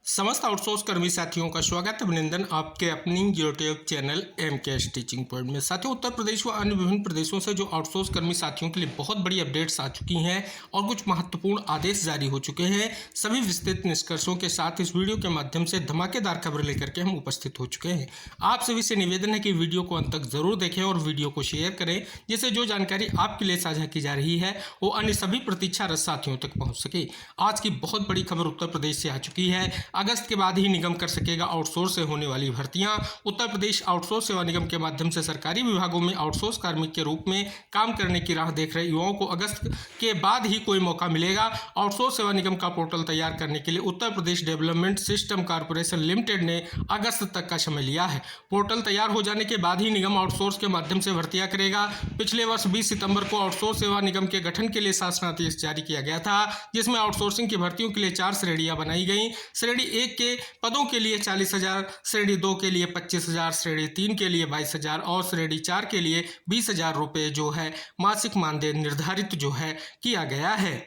समस्त आउटसोर्स कर्मी साथियों का स्वागत अभिनंदन आपके अपनी YouTube channel MKS teaching point में। साथियों, उत्तर प्रदेश व अन्य विभिन्न प्रदेशों से जो आउटसोर्स कर्मी साथियों के लिए बहुत बड़ी अपडेट्स आ चुकी हैं और कुछ महत्वपूर्ण आदेश जारी हो चुके हैं, सभी विस्तृत निष्कर्षों के साथ इस वीडियो के माध्यम से धमाकेदार खबर लेकर के हम उपस्थित हो चुके हैं। आप सभी से निवेदन है कि वीडियो को अंत तक जरूर देखें और वीडियो को शेयर करें, जिससे जो जानकारी आपके लिए साझा की जा रही है वो अन्य सभी प्रतीक्षारत साथियों तक पहुँच सके। आज की बहुत बड़ी खबर उत्तर प्रदेश से आ चुकी है। अगस्त के बाद ही निगम कर सकेगा आउटसोर्स से होने वाली भर्तियां। उत्तर प्रदेश आउटसोर्स सेवा निगम के माध्यम से सरकारी विभागों में आउटसोर्स कार्मिक के रूप में काम करने की राह देख रहे युवाओं को अगस्त के बाद ही कोई मौका मिलेगा। आउटसोर्स सेवा निगम का पोर्टल तैयार करने के लिए Uttar Pradesh development system corporation limited ने अगस्त तक का समय लिया है। पोर्टल तैयार हो जाने के बाद ही निगम आउटसोर्स के माध्यम से भर्तियां करेगा। पिछले वर्ष 20 सितंबर को आउटसोर्स सेवा निगम के गठन के लिए शासनादेश जारी किया गया था, जिसमें आउटसोर्सिंग की भर्तियों के लिए 4 श्रेणियां बनाई गई। श्रेणी 1 के पदों के लिए 40,000, श्रेणी 2 के लिए 25,000, श्रेणी 3 के लिए 22,000 और श्रेणी 4 के लिए 20,000 रुपये जो है मासिक मानदेय निर्धारित जो है किया गया है।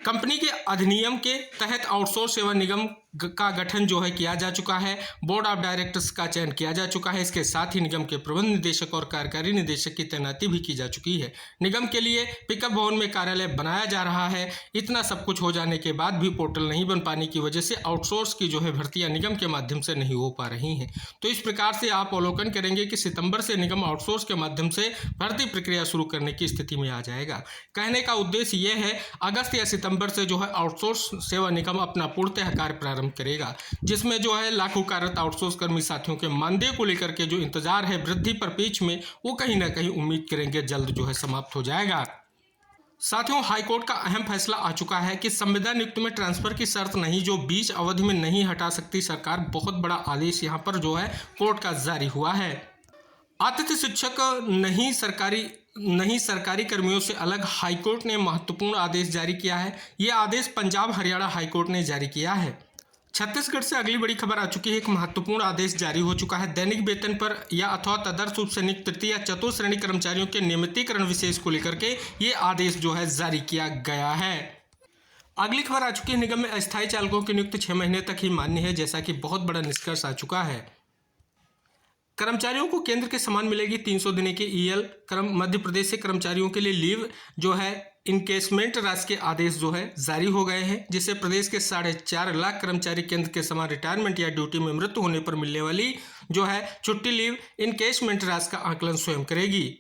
कंपनी के अधिनियम के तहत आउटसोर्स सेवा निगम का गठन जो है किया जा चुका है। बोर्ड ऑफ डायरेक्टर्स का चयन किया जा चुका है। इसके साथ ही निगम के प्रबंध निदेशक और कार्यकारी निदेशक की तैनाती भी की जा चुकी है। निगम के लिए पिकअप भवन में कार्यालय बनाया जा रहा है। इतना सब कुछ हो जाने के बाद भी पोर्टल नहीं बन पाने की वजह से आउटसोर्स की जो है भर्तियां निगम के माध्यम से नहीं हो पा रही हैं। तो इस प्रकार से आप अवलोकन करेंगे कि सितंबर से निगम आउटसोर्स के माध्यम से भर्ती प्रक्रिया शुरू करने की स्थिति में आ जाएगा। कहने का उद्देश्य यह है, अगस्त या सितंबर से जो है आउटसोर्स सेवा निगम अपना पूर्णतः कार्य प्रारंभ करेगा, जिसमें जो है लाखों कार्यरत आउटसोर्स कर्मी साथियों के मानदेय को लेकर के जो इंतजार है वृद्धि पर पेच में, वो कहीं ना कहीं उम्मीद करेंगे जल्द जो है समाप्त हो जाएगा। साथियों, हाईकोर्ट का अहम फैसला आ चुका है कि संविदा नियुक्ति में ट्रांसफर की शर्त नहीं जो बीच अवधि में नहीं हटा सकती सरकार। बहुत बड़ा आदेश यहां पर जो है कोर्ट का जारी हुआ है। अतिथि शिक्षक नहीं सरकारी कर्मियों से अलग हाईकोर्ट ने महत्वपूर्ण आदेश जारी किया है। यह आदेश पंजाब हरियाणा हाईकोर्ट ने जारी किया है। छत्तीसगढ़ से अगली बड़ी खबर आ चुकी है। एक महत्वपूर्ण आदेश जारी हो चुका है। दैनिक वेतन पर या अथवा तदर्थ उप सैनिक तृतीय या चतुर्थ श्रेणी कर्मचारियों के नियमितीकरण विशेष को लेकर के ये आदेश जो है जारी किया गया है। अगली खबर आ चुकी है। निगम में अस्थायी चालकों की नियुक्ति 6 महीने तक ही मान्य है, जैसा कि बहुत बड़ा निष्कर्ष आ चुका है। कर्मचारियों को केंद्र के समान मिलेगी 300 दिन की EL। मध्य प्रदेश से कर्मचारियों के लिए लीव जो है इनकेसमेंट राशि के आदेश जो है जारी हो गए हैं, जिससे प्रदेश के 4.5 लाख कर्मचारी केंद्र के समान रिटायरमेंट या ड्यूटी में मृत्यु होने पर मिलने वाली जो है छुट्टी लीव इनकेसमेंट राशि का आकलन स्वयं करेगी।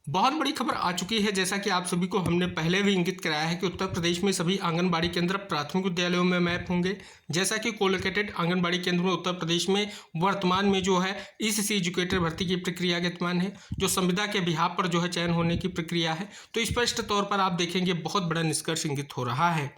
बहुत बड़ी खबर आ चुकी है। जैसा कि आप सभी को हमने पहले भी इंगित कराया है कि उत्तर प्रदेश में सभी आंगनबाड़ी केंद्र प्राथमिक विद्यालयों में मैप होंगे। जैसा कि कोलोकेटेड आंगनबाड़ी केंद्र में उत्तर प्रदेश में वर्तमान में जो है ECC एजुकेटर भर्ती की प्रक्रिया विद्यमान है, जो संविदा के बिहाफ पर जो है चयन होने की प्रक्रिया है। तो स्पष्ट तौर पर आप देखेंगे बहुत बड़ा निष्कर्ष इंगित हो रहा है।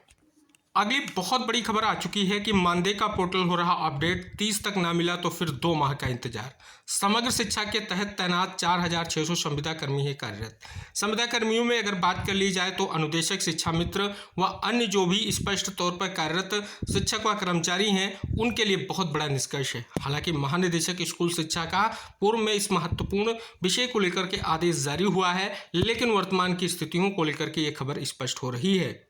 अगली बहुत बड़ी खबर आ चुकी है कि मानदेय का पोर्टल हो रहा अपडेट। 30 तक ना मिला तो फिर 2 माह का इंतजार। समग्र शिक्षा के तहत तैनात 4,600 संविदा कर्मी है कार्यरत। संविदा कर्मियों में अगर बात कर ली जाए तो अनुदेशक, शिक्षा मित्र व अन्य जो भी स्पष्ट तौर पर कार्यरत शिक्षक व कर्मचारी हैं उनके लिए बहुत बड़ा निष्कर्ष है। हालांकि महानिदेशक स्कूल शिक्षा का पूर्व में इस महत्वपूर्ण विषय को लेकर के आदेश जारी हुआ है, लेकिन वर्तमान की स्थितियों को लेकर के ये खबर स्पष्ट हो रही है।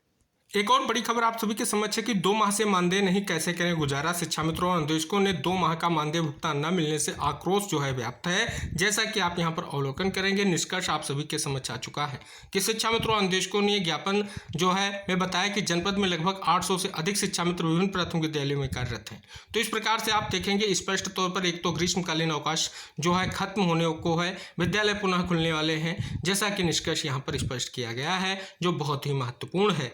एक और बड़ी खबर आप सभी के समक्ष है कि 2 माह से मानदेय नहीं कैसे करें गुजारा। शिक्षा मित्रों और अनुदेशकों ने 2 माह का मानदेय भुगतान न मिलने से आक्रोश जो है व्याप्त है। जैसा कि आप यहां पर अवलोकन करेंगे, निष्कर्ष आप सभी के समक्ष आ चुका है कि शिक्षा मित्रों और अनुदेशकों ने ज्ञापन जो है मैं बताया कि जनपद में लगभग 800 से अधिक शिक्षा मित्र विभिन्न प्राथमिक विद्यालयों में कार्यरत हैं। तो इस प्रकार से आप देखेंगे स्पष्ट तौर पर एक तो ग्रीष्मकालीन अवकाश जो है खत्म होने को है, विद्यालय पुनः खुलने वाले हैं, जैसा कि निष्कर्ष यहाँ पर स्पष्ट किया गया है, जो बहुत ही महत्वपूर्ण है।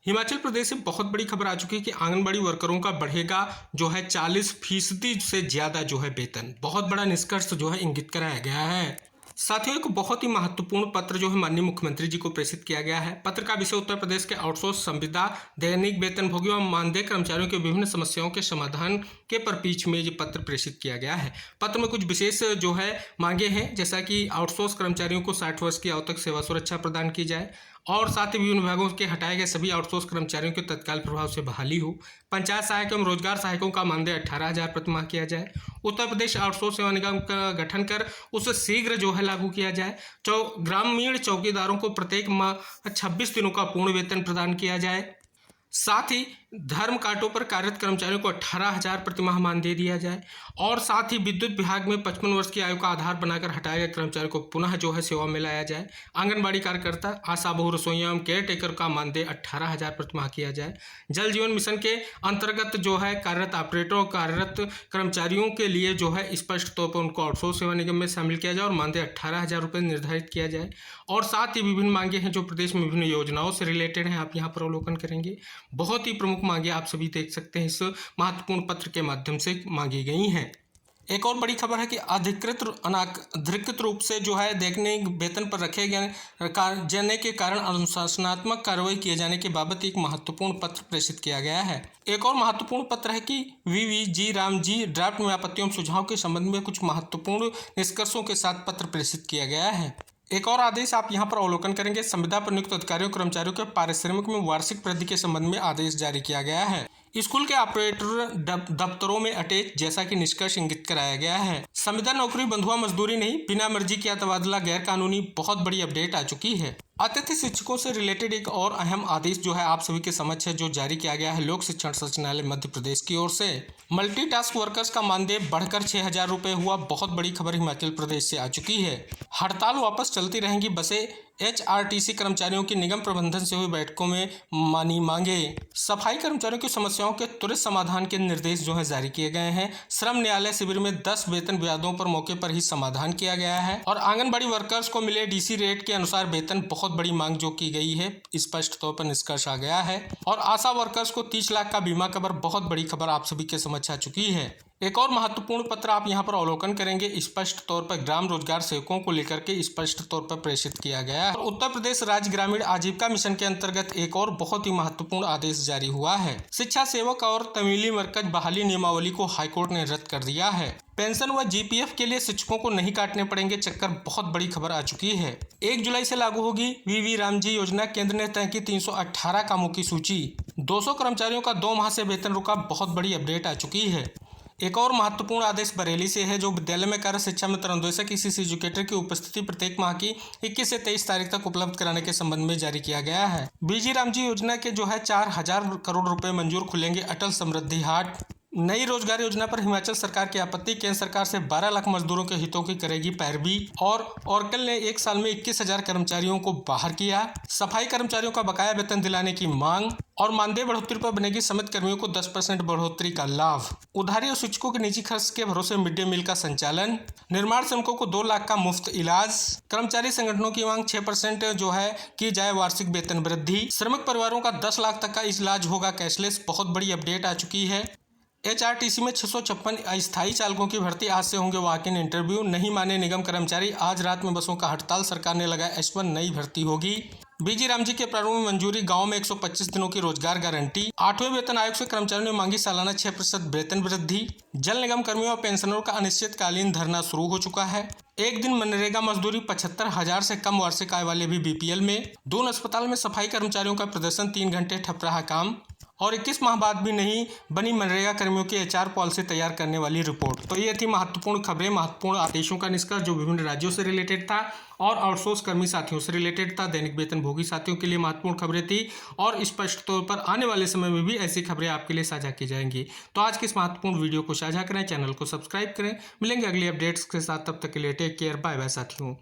हिमाचल प्रदेश से बहुत बड़ी खबर आ चुकी है कि आंगनबाड़ी वर्करों का बढ़ेगा जो है 40% से ज़्यादा जो है वेतन। बहुत बड़ा निष्कर्ष जो है इंगित कराया गया है। साथियों, एक बहुत ही महत्वपूर्ण पत्र जो है माननीय मुख्यमंत्री जी को प्रेषित किया गया है। पत्र का विषय उत्तर प्रदेश के आउटसोर्स संविदा, दैनिक वेतन भोगियों और मानदेय कर्मचारियों के विभिन्न समस्याओं के समाधान के परिप्रेक्ष्य में ये पत्र प्रेषित किया गया है। पत्र में कुछ विशेष जो है मांगे हैं, जैसा कि आउटसोर्स कर्मचारियों को 60 वर्ष की आयु तक सेवा सुरक्षा प्रदान की जाए और साथ ही विभिन्न विभागों के हटाए गए सभी आउटसोर्स कर्मचारियों के तत्काल प्रभाव से बहाली हो। पंचायत सहायक एवं रोजगार सहायकों का मानदेय 18,000 प्रति माह किया जाए। उत्तर प्रदेश आउटसोर्स सेवा निगम का गठन कर उसे शीघ्र जो है लागू किया जाए। ग्रामीण चौकीदारों को प्रत्येक माह 26 दिनों का पूर्ण वेतन प्रदान किया जाए। साथ ही धर्म कांटों पर कार्यरत कर्मचारियों को 18,000 प्रतिमाह मानदेय दिया जाए और साथ ही विद्युत विभाग में 55 वर्ष की आयु का आधार बनाकर हटाए गए कर्मचारियों को पुनः जो है सेवा में लाया जाए। आंगनबाड़ी कार्यकर्ता, आशा बहु, रसोइया एवं केयर टेकर का मानदेय 18,000 प्रतिमाह किया जाए। जल जीवन मिशन के अंतर्गत जो है कार्यरत ऑपरेटरों, कार्यरत कर्मचारियों के लिए जो है स्पष्ट तौर पर उनको आउटसोर्स सेवा निगम में शामिल किया जाए और मानदेय 18,000 रुपये निर्धारित किया जाए। और साथ ही विभिन्न मांगे हैं जो प्रदेश में विभिन्न योजनाओं से रिलेटेड हैं, आप यहाँ पर अवलोकन करेंगे। बहुत ही प्रमुख मांगे आप सभी देख सकते हैं इस महत्वपूर्ण पत्र के माध्यम से मांगी गई हैं। एक और बड़ी खबर है कि अनाधिकृत रूप से जो है देखने वेतन पर रखे गए जाने के कारण अनुशासनात्मक कार्रवाई किए जाने के बाबत एक महत्वपूर्ण पत्र प्रेषित किया गया है। एक और महत्वपूर्ण पत्र है कि वीवी राम जी ड्राफ्ट में आपत्तियों एवं सुझाव के संबंध में कुछ महत्वपूर्ण निष्कर्षों के साथ पत्र प्रेषित किया गया है। एक और आदेश आप यहां पर अवलोकन करेंगे। संविदा पर नियुक्त अधिकारियों कर्मचारियों के पारिश्रमिक में वार्षिक वृद्धि के संबंध में आदेश जारी किया गया है। स्कूल के ऑपरेटर दफ्तरों में अटैच, जैसा कि निष्कर्ष इंगित कराया गया है। संविदा नौकरी बंधुआ मजदूरी नहीं, बिना मर्जी किया तबादला गैर कानूनी, बहुत बड़ी अपडेट आ चुकी है। अतिथि शिक्षकों से रिलेटेड एक और अहम आदेश जो है आप सभी के समक्ष है, जो जारी किया गया है लोक शिक्षण संचालनालय मध्य प्रदेश की ओर से। मल्टीटास्क वर्कर्स का मानदेय बढ़कर 6,000 रुपये हुआ, बहुत बड़ी खबर हिमाचल प्रदेश से आ चुकी है। हड़ताल वापस चलती रहेंगी बसें, HRTC कर्मचारियों की निगम प्रबंधन से हुई बैठकों में मानी मांगे। सफाई कर्मचारियों की समस्याओं के त्वरित समाधान के निर्देश जो है जारी किए गए हैं। श्रम न्यायालय शिविर में 10 वेतन विवादों पर मौके पर ही समाधान किया गया है। और आंगनबाड़ी वर्कर्स को मिले DC रेट के अनुसार वेतन, बहुत बड़ी मांग जो की गई है, स्पष्ट तौर पर निष्कर्ष आ गया है। और आशा वर्कर्स को 30 लाख का बीमा कवर, बहुत बड़ी खबर आप सभी के समक्ष आ चुकी है। एक और महत्वपूर्ण पत्र आप यहां पर अवलोकन करेंगे, स्पष्ट तौर पर ग्राम रोजगार सेवकों को लेकर के स्पष्ट तौर पर प्रेषित किया गया है। उत्तर प्रदेश राज्य ग्रामीण आजीविका मिशन के अंतर्गत एक और बहुत ही महत्वपूर्ण आदेश जारी हुआ है। शिक्षा सेवक और तमीली मरकज बहाली नियमावली को हाईकोर्ट ने रद्द कर दिया है। पेंशन व GPF के लिए शिक्षकों को नहीं काटने पड़ेंगे चक्कर, बहुत बड़ी खबर आ चुकी है। 1 जुलाई से लागू होगी वीवी राम जी योजना, केंद्र ने तय की 318 कामों की सूची। 200 कर्मचारियों का 2 माह से वेतन रुका, बहुत बड़ी अपडेट आ चुकी है। एक और महत्वपूर्ण आदेश बरेली से है, जो विद्यालय में कार्य शिक्षा में तरंदोषक किसी एजुकेटर की उपस्थिति प्रत्येक माह की 21 से 23 तारीख तक उपलब्ध कराने के संबंध में जारी किया गया है। बीजी राम जी योजना के जो है 4,000 करोड़ रुपए मंजूर, खुलेंगे अटल समृद्धि हाट। नई रोजगार योजना पर हिमाचल सरकार की आपत्ति, केंद्र सरकार से 12 लाख मजदूरों के हितों की करेगी पैरवी। और ऑरेकल ने 1 साल में 21,000 कर्मचारियों को बाहर किया। सफाई कर्मचारियों का बकाया वेतन दिलाने की मांग। और मानदेय बढ़ोतरी पर बनेगी समिति कर्मियों को 10% बढ़ोतरी का लाभ। उधारी और शिक्षकों के निजी खर्च के भरोसे मिड डे मील का संचालन। निर्माण श्रमिकों को 2 लाख का मुफ्त इलाज। कर्मचारी संगठनों की मांग 6% जो है की जाए वार्षिक वेतन वृद्धि। श्रमिक परिवारों का 10 लाख तक का इलाज होगा कैशलेस, बहुत बड़ी अपडेट आ चुकी है। HRTC में 656 अस्थायी चालकों की भर्ती, आज से होंगे वॉक इन इंटरव्यू। नहीं माने निगम कर्मचारी, आज रात में बसों का हड़ताल, सरकार ने लगाया S1, नई भर्ती होगी। बीजी राम जी के प्रारूप में मंजूरी, गांव में 125 दिनों की रोजगार गारंटी। 8वें वेतन आयोग से कर्मचारियों ने मांगी सालाना 6% वेतन वृद्धि। जल निगम कर्मियों और पेंशनरों का अनिश्चितकालीन धरना शुरू हो चुका है। 1 दिन मनरेगा मजदूरी, 75,000 से कम वार्षिक आय वाले भी BPL में। दून अस्पताल में सफाई कर्मचारियों का प्रदर्शन, 3 घंटे ठप रहा काम। और 21 माह बाद भी नहीं बनी मनरेगा कर्मियों की HR पॉलिसी तैयार करने वाली रिपोर्ट। तो ये थी महत्वपूर्ण खबरें, महत्वपूर्ण आदेशों का निष्कर्ष, जो विभिन्न राज्यों से रिलेटेड था और आउटसोर्स कर्मी साथियों से रिलेटेड था। दैनिक वेतन भोगी साथियों के लिए महत्वपूर्ण खबरें थी और स्पष्ट तौर पर आने वाले समय में भी ऐसी खबरें आपके लिए साझा की जाएंगी। तो आज के इस महत्वपूर्ण वीडियो को साझा करें, चैनल को सब्सक्राइब करें। मिलेंगे अगली अपडेट्स के साथ, तब तक के लिए टेक केयर, बाय बाय साथियों।